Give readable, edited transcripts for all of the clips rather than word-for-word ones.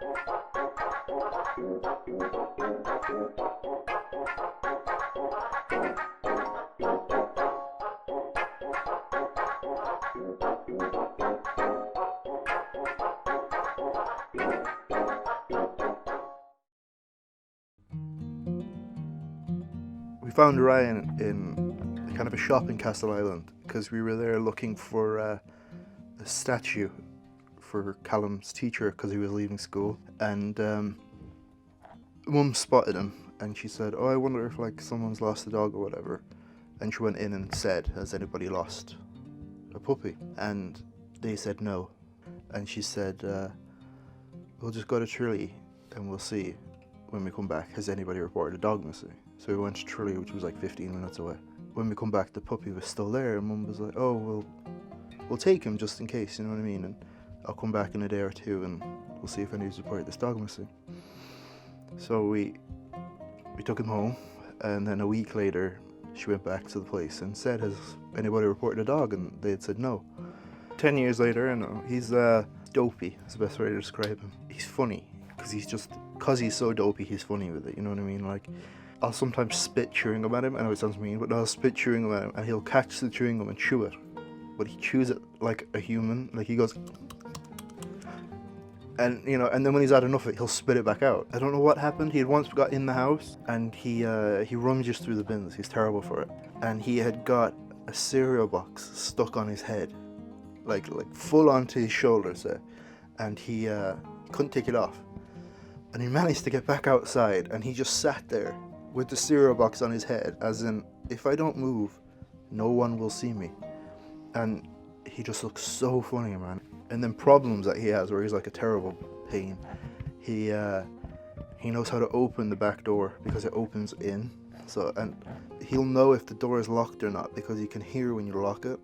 We found Ryan in kind of a shop in Castle Island because we were there looking for a statue for Callum's teacher because he was leaving school, and Mum spotted him and she said, "Oh, I wonder if like someone's lost a dog or whatever." And she went in and said, "Has anybody lost a puppy?" And they said no. And she said, "We'll just go to Tralee and we'll see when we come back. Has anybody reported a dog missing?" So we went to Tralee, which was like 15 minutes away. When we come back, the puppy was still there, and Mum was like, "Oh, we'll take him just in case, you know what I mean? And I'll come back in a day or two and we'll see if anybody's reported this dog missing." So we took him home, and then a week later she went back to the place and said, "Has anybody reported a dog?" And they had said no. 10 years later, he's dopey, is the best way to describe him. He's funny, because he's so dopey, he's funny with it, you know what I mean? Like, I'll sometimes spit chewing gum at him. I know it sounds mean, but I'll spit chewing gum at him and he'll catch the chewing gum and chew it. But he chews it like a human, like he goes, and and then when he's had enough of it, he'll spit it back out. I don't know what happened. He had once got in the house and he rummages through the bins. He's terrible for it. And he had got a cereal box stuck on his head, like full onto his shoulders there, and he couldn't take it off. And he managed to get back outside, and he just sat there with the cereal box on his head, as in, if I don't move, no one will see me. And he just looks so funny, man. And then problems that he has, where he's like a terrible pain. He knows how to open the back door because it opens in. So, and he'll know if the door is locked or not because he can hear when you lock it.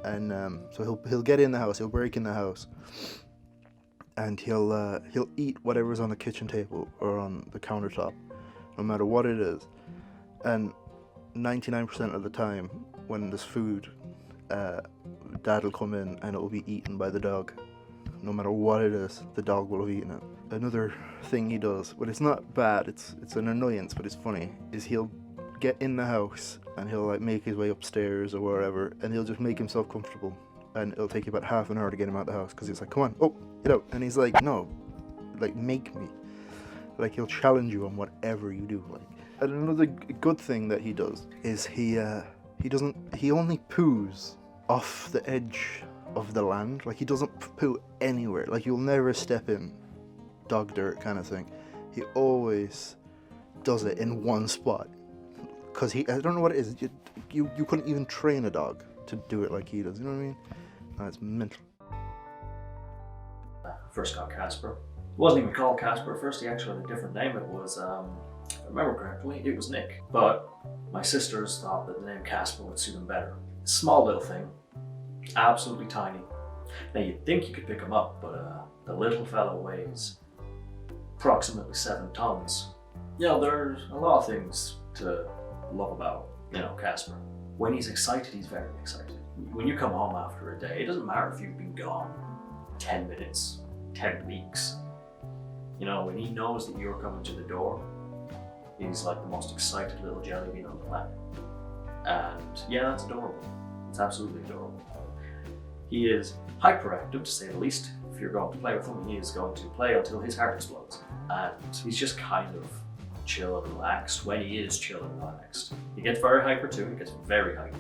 And so he'll get in the house, he'll break in the house, and he'll eat whatever's on the kitchen table or on the countertop, no matter what it is. And 99% of the time, when there's food, Dad will come in and it will be eaten by the dog. No matter what it is, the dog will have eaten it. Another thing he does, but it's not bad, it's an annoyance, but it's funny, is he'll get in the house and he'll like make his way upstairs or wherever, and he'll just make himself comfortable. And it'll take you about half an hour to get him out of the house because he's like, "Come on, oh, get out." And he's like, "No, like make me." Like he'll challenge you on whatever you do. Like, and another good thing that he does is he only poos off the edge of the land. Like he doesn't poo anywhere. Like you'll never step in dog dirt kind of thing. He always does it in one spot. Because I don't know what it is. You couldn't even train a dog to do it like he does. You know what I mean? That's mental. First got Casper. It wasn't even called Casper at first. He actually had a different name. It was, if I remember correctly, it was Nick. But my sisters thought that the name Casper would suit him better. Small little thing, absolutely tiny. Now you'd think you could pick him up, but the little fellow weighs approximately 7 tons. There's a lot of things to love about, Casper. When he's excited, he's very excited. When you come home after a day, it doesn't matter if you've been gone 10 minutes, 10 weeks. When he knows that you're coming to the door, he's like the most excited little jelly bean on the planet. And yeah, that's adorable. It's absolutely adorable. He is hyperactive, to say the least. If you're going to play with him, he is going to play until his heart explodes. And he's just kind of chill and relaxed when he is chill and relaxed. He gets very hyper too, he gets very hyper.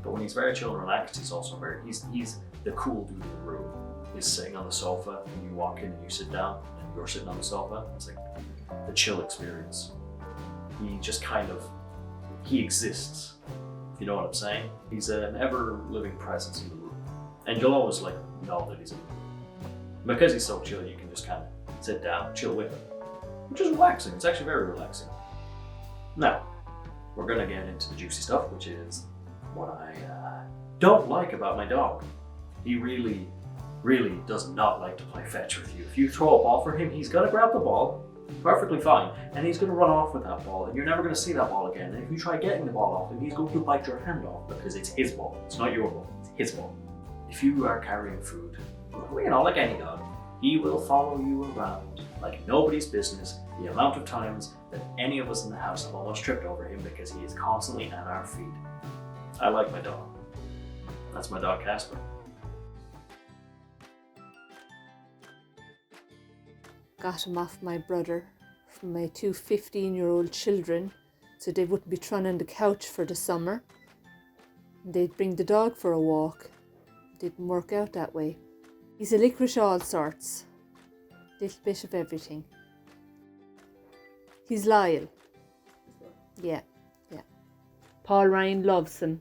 But when he's very chill and relaxed, he's also he's the cool dude in the room. He's sitting on the sofa, and you walk in and you sit down, and you're sitting on the sofa. It's like the chill experience. He just he exists, if you know what I'm saying. He's an ever-living presence in the room. And you'll always know that he's in the room. Because he's so chill, you can just kind of sit down, chill with him. Which is relaxing, it's actually very relaxing. Now, we're gonna get into the juicy stuff, which is what I don't like about my dog. He really, really does not like to play fetch with you. If you throw a ball for him, he's gonna grab the ball, perfectly fine, and he's gonna run off with that ball, and you're never gonna see that ball again. And if you try getting the ball off him, he's going to bite your hand off because it's his ball. It's not your ball, it's his ball. If you are carrying food, like any dog, He will follow you around like nobody's business the amount of times that any of us in the house have almost tripped over him because he is constantly at our feet. I like my dog. That's my dog Casper. Got him off my brother from my two 15-year-old children so they wouldn't be thrown on the couch for the summer. They'd bring the dog for a walk. Didn't work out that way. He's a licorice all sorts. Little bit of everything. He's loyal. Yeah. Paul Ryan loves him.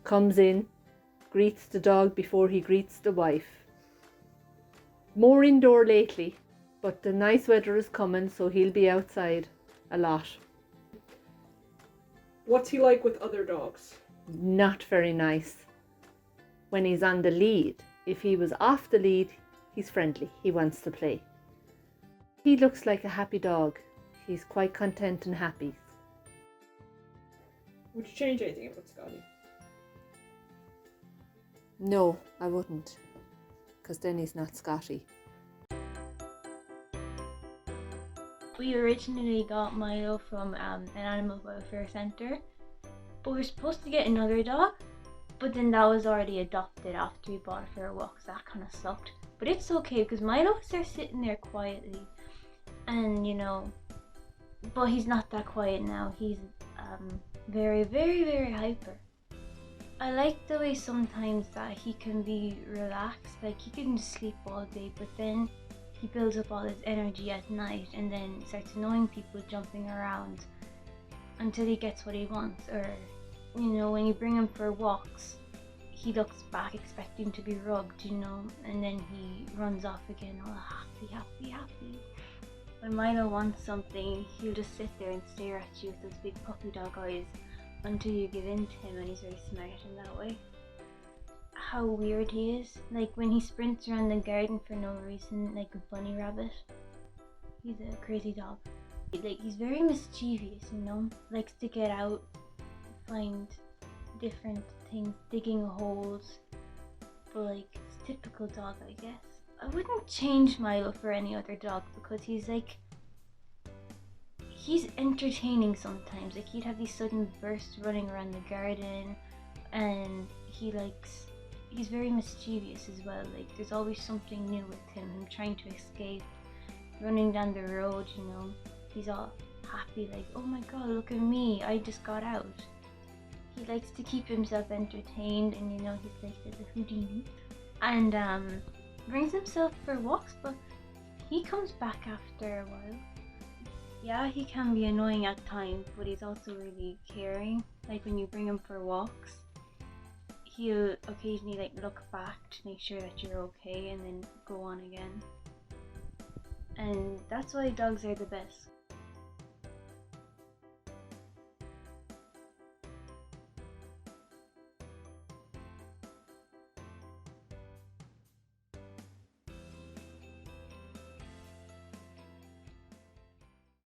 Comes in, greets the dog before he greets the wife. More indoor lately, but the nice weather is coming, so he'll be outside a lot. What's he like with other dogs? Not very nice. When he's on the lead. If he was off the lead, he's friendly. He wants to play. He looks like a happy dog. He's quite content and happy. Would you change anything about Scotty? No, I wouldn't. Because then he's not Scotty. We originally got Milo from an animal welfare centre, but we were supposed to get another dog, but then that was already adopted after we bought it for our walks. That kind of sucked. But it's okay because Milo's there sitting there quietly, and but he's not that quiet now. He's very, very, very hyper. I like the way sometimes that he can be relaxed, like he can just sleep all day, but then he builds up all his energy at night and then starts annoying people, jumping around until he gets what he wants. Or when you bring him for walks, he looks back expecting to be rubbed, and then he runs off again all happy. When Milo wants something, he'll just sit there and stare at you with those big puppy dog eyes until you give in to him, and he's very smart in that way. How weird he is, like when he sprints around the garden for no reason, like a bunny rabbit. He's a crazy dog. Like, he's very mischievous, likes to get out, find different things, digging holes, but it's typical dog, I guess. I wouldn't change Milo for any other dog because he's entertaining sometimes. Like, he'd have these sudden bursts running around the garden, and he's very mischievous as well. Like, there's always something new with him trying to escape, running down the road, he's all happy, like, oh my god, look at me, I just got out. He likes to keep himself entertained, and he's like the Houdini, and brings himself for walks, but he comes back after a while. Yeah, he can be annoying at times, but he's also really caring. Like, when you bring him for walks, he'll occasionally look back to make sure that you're okay and then go on again. And that's why dogs are the best.